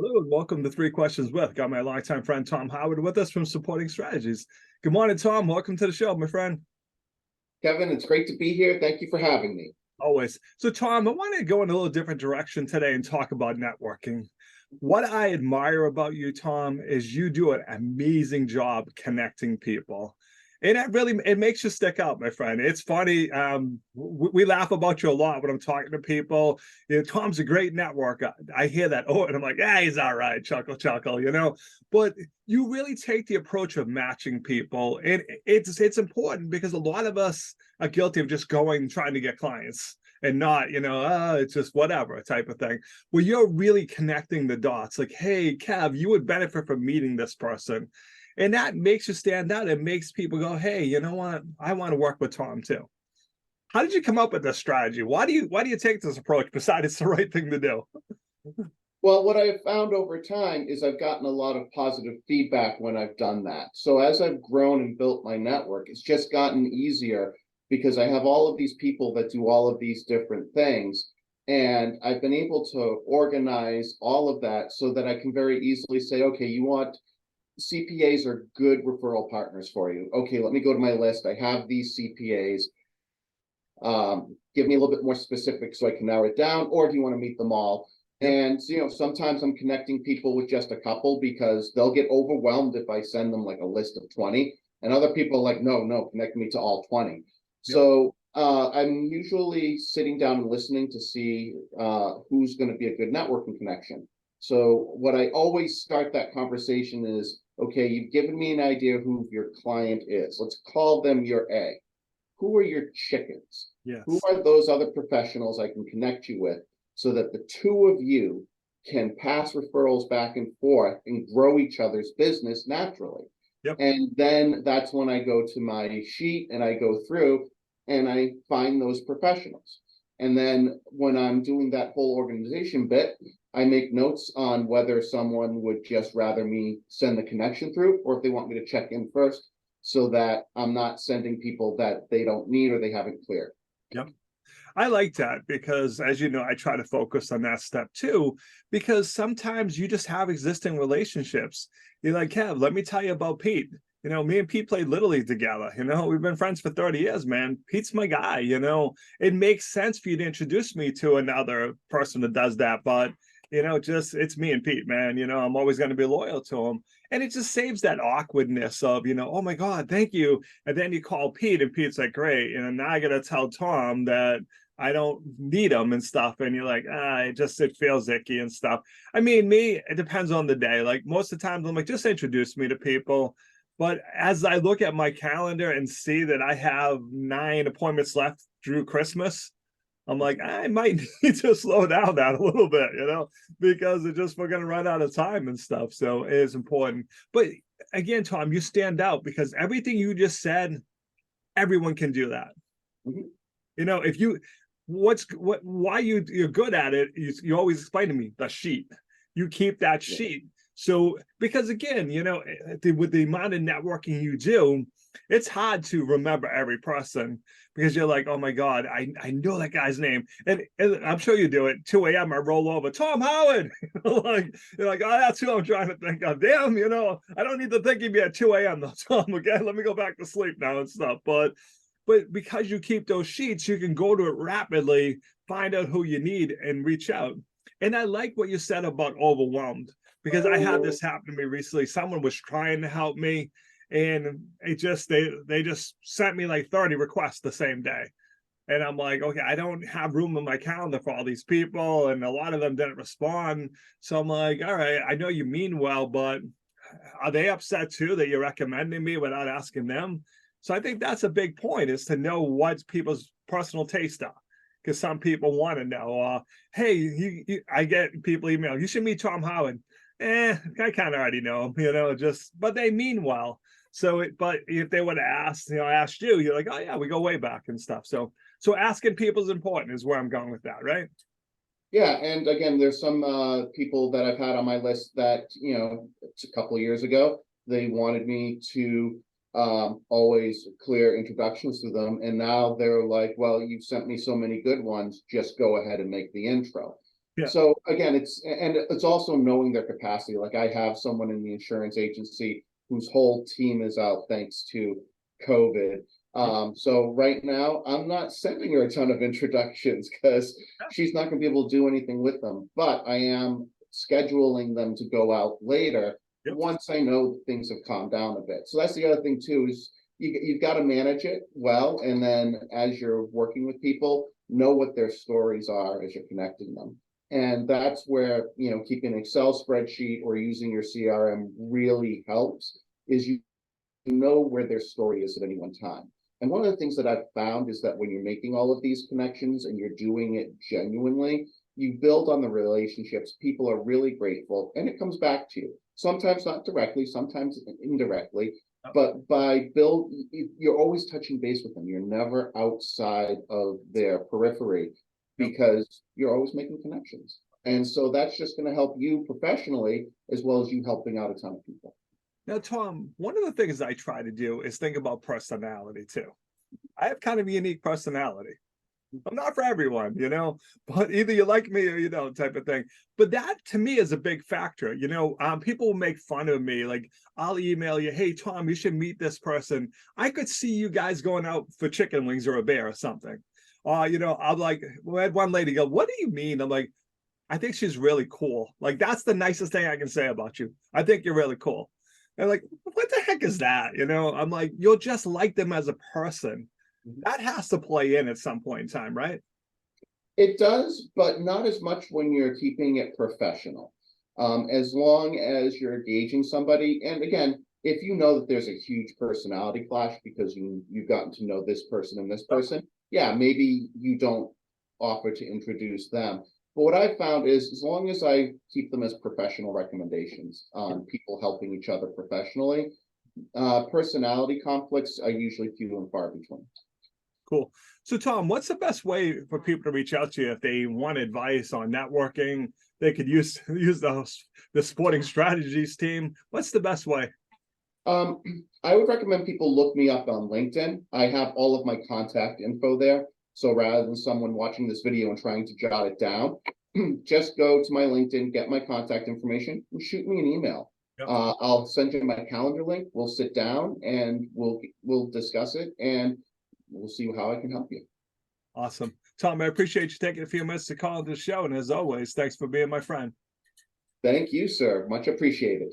Hello and welcome to Three Questions With. Got my longtime friend Tom Howard with us from Supporting Strategies. Good morning, Tom. Welcome to the show, my friend. Kevin, it's great to be here. Thank you for having me. Always. So, Tom, I want to go in a little different direction today and talk about networking. What I admire about you, Tom, is you do an amazing job connecting people. And it makes you stick out, my friend. It's funny. We laugh about you a lot when I'm talking to people. Tom's a great networker. I hear that. Oh, and I'm like, yeah, he's all right. Chuckle, chuckle. But you really take the approach of matching people. And it's important because a lot of us are guilty of just going trying to get clients and not, it's just whatever type of thing. Where you're really connecting the dots. Like, hey, Kev, you would benefit from meeting this person. And that makes you stand out. It makes people go, hey, you know what? I want to work with Tom too. How did you come up with this strategy? Why do you take this approach besides it's the right thing to do? Well, what I've found over time is I've gotten a lot of positive feedback when I've done that. So as I've grown and built my network, it's just gotten easier because I have all of these people that do all of these different things. And I've been able to organize all of that so that I can very easily say, okay, you want CPAs are good referral partners for you. Okay, let me go to my list. I have these CPAs. Give me a little bit more specific so I can narrow it down, or do you want to meet them all? Yep. And sometimes I'm connecting people with just a couple because they'll get overwhelmed if I send them like a list of 20, and other people are like, no, connect me to all 20. Yep. So I'm usually sitting down and listening to see who's going to be a good networking connection. So what I always start that conversation is, okay, you've given me an idea who your client is. Let's call them your A. Who are your chickens? Yes. Who are those other professionals I can connect you with so that the two of you can pass referrals back and forth and grow each other's business naturally? Yep. And then that's when I go to my sheet and I go through and I find those professionals. And then when I'm doing that whole organization bit, I make notes on whether someone would just rather me send the connection through or if they want me to check in first so that I'm not sending people that they don't need or they haven't cleared. Yep. I like that because, as you know, I try to focus on that step too, because sometimes you just have existing relationships. You're like, Kev, let me tell you about Pete. Me and Pete played Little League together. We've been friends for 30 years, man. Pete's my guy. It makes sense for you to introduce me to another person that does that. But just it's me and Pete, man. I'm always going to be loyal to him. And it just saves that awkwardness of, oh my God, thank you. And then you call Pete and Pete's like, great. Now I got to tell Tom that I don't need him and stuff. And you're like, it feels icky and stuff. I mean, it depends on the day. Like most of the times I'm like, just introduce me to people. But as I look at my calendar and see that I have 9 appointments left through Christmas, I'm like, I might need to slow down that a little bit, because we're going to run out of time and stuff. So it is important. But again, Tom, you stand out because everything you just said, everyone can do that. Mm-hmm. If you, why you're good at it, you always explain to me the sheet. You keep that sheet. So, because again, with the amount of networking you do, it's hard to remember every person because you're like, oh my God, I know that guy's name. And I'm sure you do it. 2 a.m. I roll over, Tom Howard. You're like, oh, that's who I'm trying to think of. Damn, I don't need to think of you at 2 a.m. though, Tom. Okay, let me go back to sleep now and stuff. But because you keep those sheets, you can go to it rapidly, find out who you need and reach out. And I like what you said about overwhelmed because I had this happen to me recently. Someone was trying to help me and they just sent me like 30 requests the same day. And I'm like, okay, I don't have room in my calendar for all these people. And a lot of them didn't respond. So I'm like, all right, I know you mean well, but are they upset too that you're recommending me without asking them? So I think that's a big point is to know what people's personal taste are. Because some people want to know, hey, I get people email, you should meet Tom Howard. I kind of already know him, but they mean well. So, but if they would have asked you, you're like, oh yeah, we go way back and stuff. So asking people is important is where I'm going with that, right? Yeah, and again, there's some people that I've had on my list that, it's a couple of years ago, they wanted me to always clear introductions to them. And now they're like, well, you've sent me so many good ones, just go ahead and make the intro. Yeah. So again, it's also knowing their capacity. Like I have someone in the insurance agency whose whole team is out thanks to COVID. So right now I'm not sending her a ton of introductions because she's not going to be able to do anything with them. But I am scheduling them to go out later Yep. once I know that things have calmed down a bit. So that's the other thing too, is you've got to manage it well, and then as you're working with people, know what their stories are as you're connecting them. And that's where, keeping an Excel spreadsheet or using your CRM really helps, is you know where their story is at any one time. And one of the things that I've found is that when you're making all of these connections and you're doing it genuinely, you build on the relationships. People are really grateful, and it comes back to you. Sometimes not directly, sometimes indirectly, but you're always touching base with them. You're never outside of their periphery because you're always making connections. And so that's just going to help you professionally as well as you helping out a ton of people. Now, Tom, one of the things I try to do is think about personality too. I have kind of a unique personality. I'm not for everyone, but either you like me or you don't, type of thing. But that to me is a big factor. People will make fun of me. Like, I'll email you, hey, Tom, you should meet this person. I could see you guys going out for chicken wings or a beer or something. I'm like, we had one lady go, what do you mean? I'm like, I think she's really cool. Like, that's the nicest thing I can say about you. I think you're really cool. And like, what the heck is that? I'm like, you'll just like them as a person. That has to play in at some point in time, right? It does, but not as much when you're keeping it professional. As long as you're engaging somebody, and again, if you know that there's a huge personality clash because you've gotten to know this person and this person, yeah, maybe you don't offer to introduce them. But what I've found is, as long as I keep them as professional recommendations on people helping each other professionally, personality conflicts are usually few and far between. Cool. So, Tom, what's the best way for people to reach out to you if they want advice on networking? They could use the sporting strategies team. What's the best way? I would recommend people look me up on LinkedIn. I have all of my contact info there. So rather than someone watching this video and trying to jot it down, just go to my LinkedIn, get my contact information, and shoot me an email. Yep. I'll send you my calendar link. We'll sit down and we'll discuss it, and we'll see how I can help you. Awesome. Tom, I appreciate you taking a few minutes to call the show. And as always, thanks for being my friend. Thank you, sir. Much appreciated.